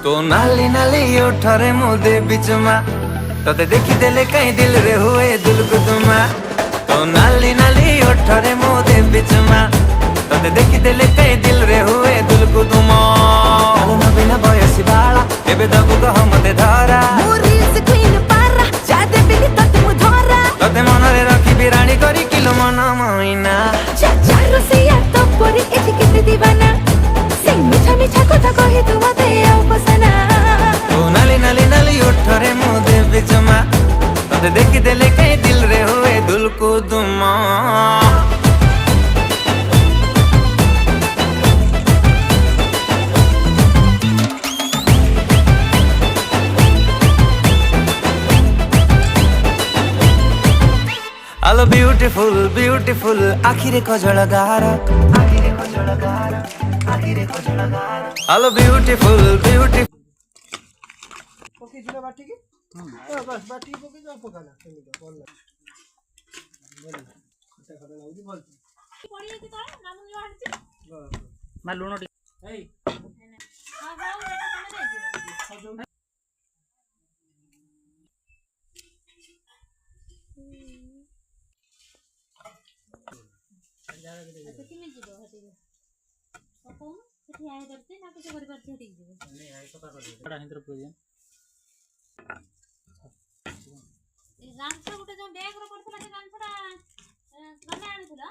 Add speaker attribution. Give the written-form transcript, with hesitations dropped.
Speaker 1: तो नाली नाली उठरे मुदे बिचमा तोते देखी देले कहीं दिल रे हुए दिल को तुमा। तो नाली नाली उठरे मुदे बिचमा तोते देखी देले कहीं दिल रे हुए दिल को तुमा। आलो बिना बयसी बाला एबे दबु कह मते धरा
Speaker 2: मोरीस क्वीन पारा जादे बिली तते मु धरा
Speaker 1: तोते मनरे रखी बिराणी करी किलो मन मइना।
Speaker 2: चाचारो से या तो परी एठी केते दीवाना से मिठा मिठा कथा कहि तू मते आउ पसना।
Speaker 1: तो नाली नाली नाली उठरे मुदे बिचमा तोते देखी देले कहीं दिल रे हुए दिल को तुमा। Hello beautiful beautiful आखिरे कजळ गार आखिरे कजळ गार आखिरे कजळ गार। Hello beautiful beautiful
Speaker 3: पकी जिला बाटी की बस बाटी पकी जाओ पकाना केमिका बोल बोल खटा खटा लाउदी बोल
Speaker 4: पड़ी है तो नाम जो आछि
Speaker 3: मैं लूण ए
Speaker 4: हां हां तने दे तो किमे जीवो हटी पकोम सेठी आय करते ना किछ करि परते हटी जीवो नहीं आय तो का कर बड़ा हिंद्र पूजन ए रामसा गुटे जो बैग रो करथला से रामसा गने आनिथला